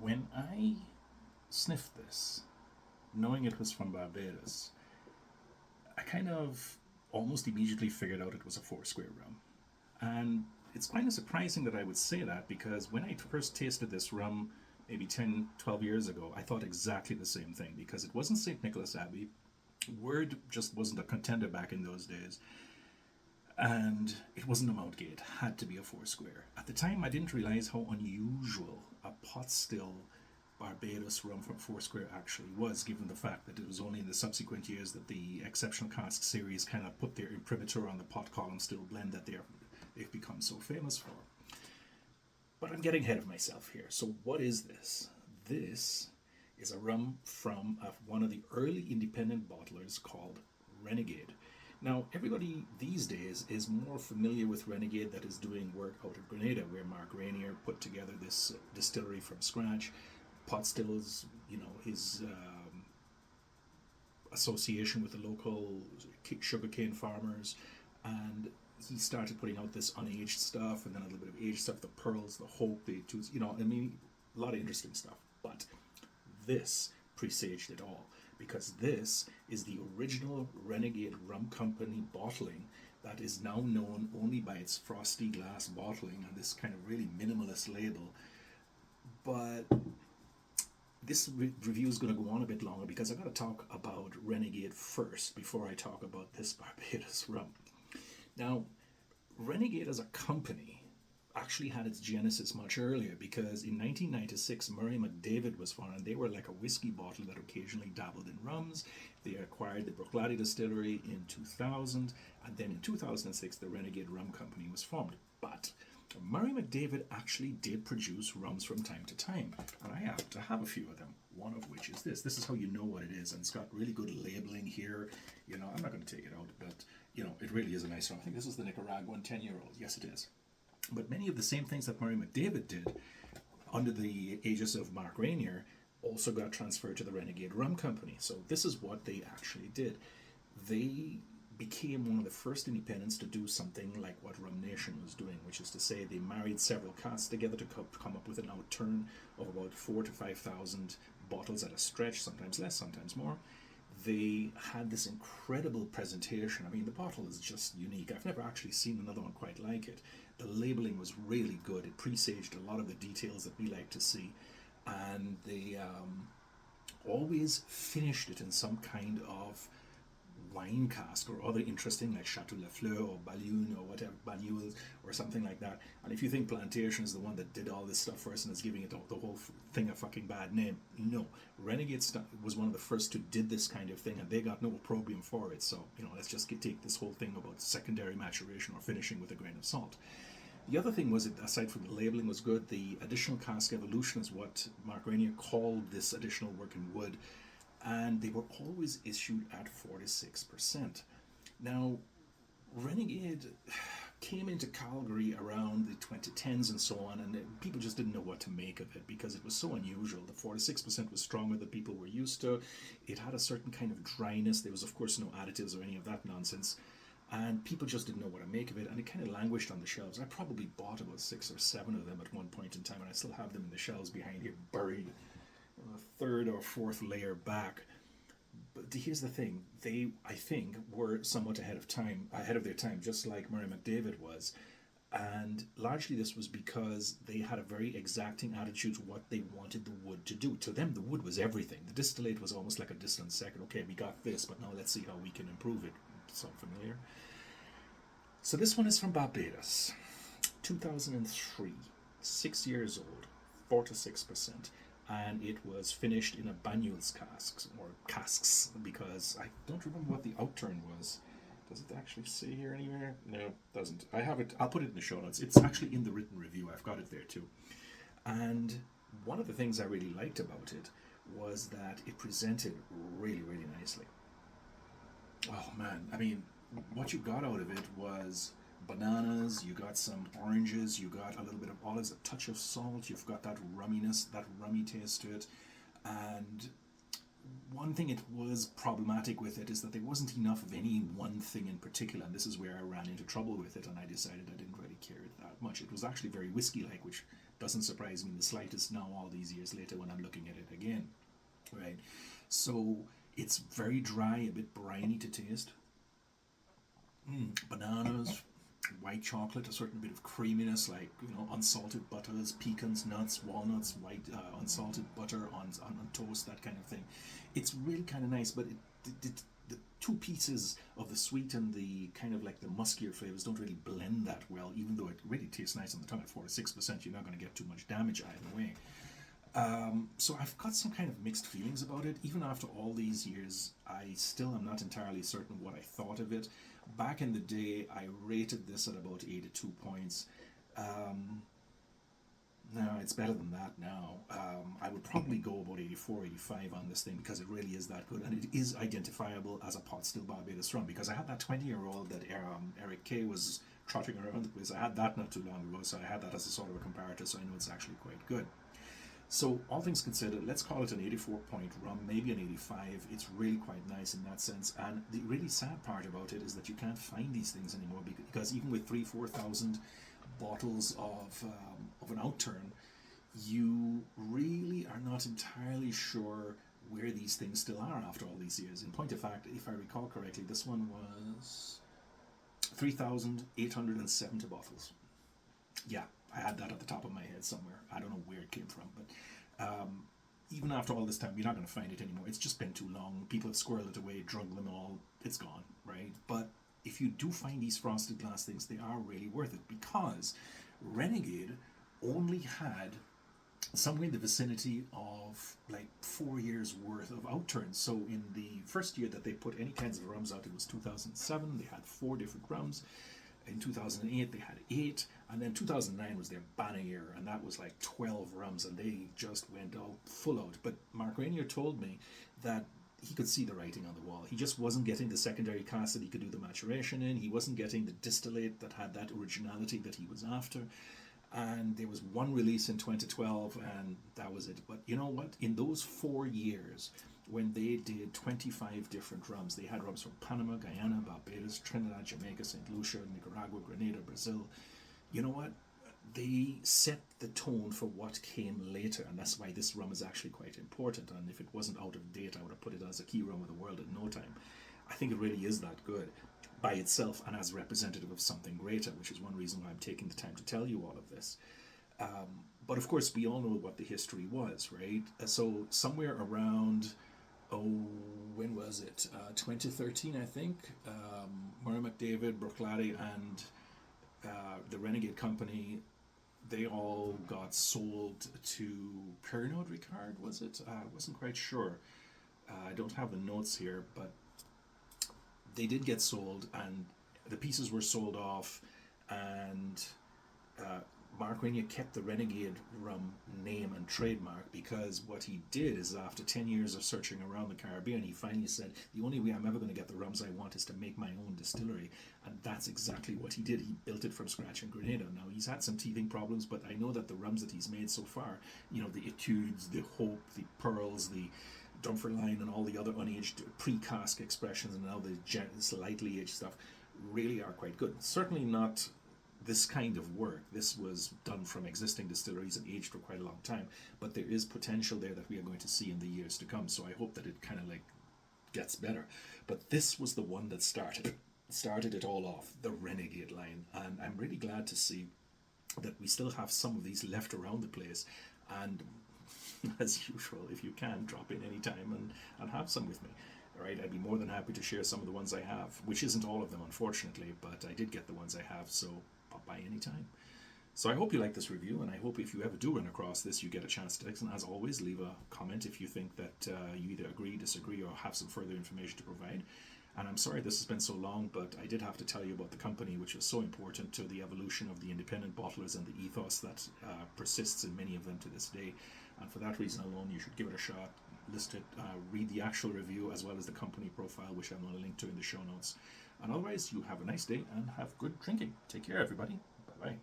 When I sniffed this, knowing it was from Barbados, I kind of almost immediately figured out it was a four square rum. And it's kind of surprising that I would say that because when I first tasted this rum maybe 10, 12 years ago, I thought exactly the same thing because it wasn't St. Nicholas Abbey. Word just wasn't a contender back in those days. And it wasn't a Mountgate, it had to be a four square. At the time, I didn't realize how unusual a pot still Barbados rum from Foursquare actually was, given the fact that it was only in the subsequent years that the Exceptional Cask series kind of put their imprimatur on the pot column still blend that they've become so famous for. But I'm getting ahead of myself here. So what is this? This is a rum from one of the early independent bottlers called Renegade. Now, everybody these days is more familiar with Renegade that is doing work out of Grenada, where Mark Rainier put together this distillery from scratch. Pot stills, his association with the local sugarcane farmers, and he started putting out this unaged stuff and then a little bit of aged stuff, the pearls, the hope, a lot of interesting stuff. But this presaged it all because this is the original Renegade Rum Company bottling that is now known only by its frosty glass bottling and this kind of really minimalist label. But this review is going to go on a bit longer because I've got to talk about Renegade first before I talk about this Barbados rum. Now, Renegade as a company actually had its genesis much earlier because in 1996 Murray McDavid was founded. They were like a whiskey bottler that occasionally dabbled in rums. They acquired the Bruichladdich distillery in 2000, and then in 2006 the Renegade Rum Company was formed. But Murray McDavid actually did produce rums from time to time, and I happen to have a few of them. One of which is this. This is how you know what it is, and it's got really good labeling here. I'm not going to take it out, but it really is a nice rum. I think this is the Nicaraguan 10-year-old. Yes, it is. But many of the same things that Murray McDavid did under the aegis of Mark Rainier also got transferred to the Renegade Rum Company. So this is what they actually did. They became one of the first independents to do something like what Rum Nation was doing, which is to say they married several casks together to come up with an outturn of about 4,000 to 5,000 bottles at a stretch, sometimes less, sometimes more. They had this incredible presentation. I mean, the bottle is just unique. I've never actually seen another one quite like it. The labeling was really good. It presaged a lot of the details that we like to see. And they always finished it in some kind of wine cask or other interesting like Chateau Lafleur or Bayuls or whatever, Bayuls or something like that. And if you think Plantation is the one that did all this stuff first and is giving it the whole thing a fucking bad name, no. Renegade was one of the first who did this kind of thing and they got no opprobrium for it. So, let's just take this whole thing about secondary maturation or finishing with a grain of salt. The other thing was, aside from the labeling was good, the additional cask evolution is what Mark Rainier called this additional work in wood, and they were always issued at 46%. Now, Renegade came into Calgary around the 2010s and so on, and people just didn't know what to make of it because it was so unusual. The 46% was stronger than people were used to. It had a certain kind of dryness. There was, of course, no additives or any of that nonsense. And people just didn't know what to make of it, and it kind of languished on the shelves. I probably bought about 6 or 7 of them at one point in time, and I still have them in the shelves behind here, buried a third or fourth layer back. But here's the thing: they, I think, were somewhat ahead of their time, just like Murray McDavid was. And largely this was because they had a very exacting attitude to what they wanted the wood to do. To them, the wood was everything. The distillate was almost like a distant second. Okay, we got this, but now let's see how we can improve it. Sound familiar? So this one is from Barbados, 2003, 6 years old, 4 to 6%, and it was finished in a Bayuls casks, because I don't remember what the outturn was. Does it actually say here anywhere? No, it doesn't. I have it. I'll put it in the show notes. It's actually in the written review. I've got it there too. And one of the things I really liked about it was that it presented really, really nicely. Oh man, I mean, what you got out of it was bananas, you got some oranges, you got a little bit of olives, a touch of salt, you've got that rumminess, that rummy taste to it. And one thing it was problematic with it is that there wasn't enough of any one thing in particular, and this is where I ran into trouble with it, and I decided I didn't really care that much. It was actually very whiskey-like, which doesn't surprise me in the slightest now, all these years later when I'm looking at it again, right? So it's very dry, a bit briny to taste. Bananas, white chocolate, a certain bit of creaminess, like unsalted butters, pecans, nuts, walnuts, white unsalted butter on toast, that kind of thing. It's really kind of nice, but the two pieces of the sweet and the kind of like the muskier flavors don't really blend that well. Even though it really tastes nice on the tongue at 4 to 6%, you're not going to get too much damage either way. So I've got some kind of mixed feelings about it. Even after all these years, I still am not entirely certain what I thought of it. Back in the day, I rated this at about 82 points. No, it's better than that now. I would probably go about 84, 85 on this thing because it really is that good. And it is identifiable as a pot still Barbados rum because I had that 20-year-old that Eric K was trotting around the place. I had that not too long ago, so I had that as a sort of a comparator, so I know it's actually quite good. So, all things considered, let's call it an 84-point rum, maybe an 85. It's really quite nice in that sense. And the really sad part about it is that you can't find these things anymore because even with 4,000 bottles of an outturn, you really are not entirely sure where these things still are after all these years. In point of fact, if I recall correctly, this one was 3,870 bottles. Yeah, I had that at the top of my head somewhere. I don't know where it came from, but even after all this time, you're not going to find it anymore. It's just been too long. People have squirreled it away, drugged them all. It's gone, right? But if you do find these frosted glass things, they are really worth it because Renegade only had somewhere in the vicinity of like 4 years worth of outturns. So in the first year that they put any kinds of rums out, it was 2007. They had 4 different rums. In 2008 they had 8, and then 2009 was their banner year, and that was like 12 rums, and they just went all full out. But Mark Rainier told me that he could see the writing on the wall. He just wasn't getting the secondary cask that he could do the maturation in. He wasn't getting the distillate that had that originality that he was after. And there was one release in 2012, and that was it. But you know what? In those 4 years, when they did 25 different rums, they had rums from Panama, Guyana, Barbados, Trinidad, Jamaica, St. Lucia, Nicaragua, Grenada, Brazil. You know what? They set the tone for what came later, and that's why this rum is actually quite important. And if it wasn't out of date, I would have put it as a key rum of the world in no time. I think it really is that good by itself and as representative of something greater, which is one reason why I'm taking the time to tell you all of this. But of course, we all know what the history was, right? So somewhere around, when was it? 2013, I think. Murray McDavid, Brooklady, and the Renegade Company, they all got sold to Pernod Ricard, was it? I wasn't quite sure. I don't have the notes here, but they did get sold, and the pieces were sold off, and Mark Rainier kept the Renegade Rum name and trademark because what he did is after 10 years of searching around the Caribbean, he finally said, the only way I'm ever going to get the rums I want is to make my own distillery. And that's exactly what he did. He built it from scratch in Grenada. Now, he's had some teething problems, but I know that the rums that he's made so far, the Etudes, the Hope, the Pearls, the Dunfermline, and all the other unaged pre-cask expressions, and now the slightly aged stuff, really are quite good. Certainly not this kind of work. This was done from existing distilleries and aged for quite a long time, but there is potential there that we are going to see in the years to come, so I hope that it kind of like gets better. But this was the one that started it all off, the Renegade line, and I'm really glad to see that we still have some of these left around the place. And as usual, if you can, drop in any time and have some with me. All right, I'd be more than happy to share some of the ones I have, which isn't all of them, unfortunately, but I did get the ones I have, so pop by any time. So I hope you like this review, and I hope if you ever do run across this, you get a chance to, and as always, leave a comment if you think that you either agree, disagree, or have some further information to provide. And I'm sorry this has been so long, but I did have to tell you about the company, which is so important to the evolution of the independent bottlers and the ethos that persists in many of them to this day. And for that reason alone, you should give it a shot, list it, read the actual review, as well as the company profile, which I'm going to link to in the show notes. And otherwise, you have a nice day and have good drinking. Take care, everybody. Bye-bye.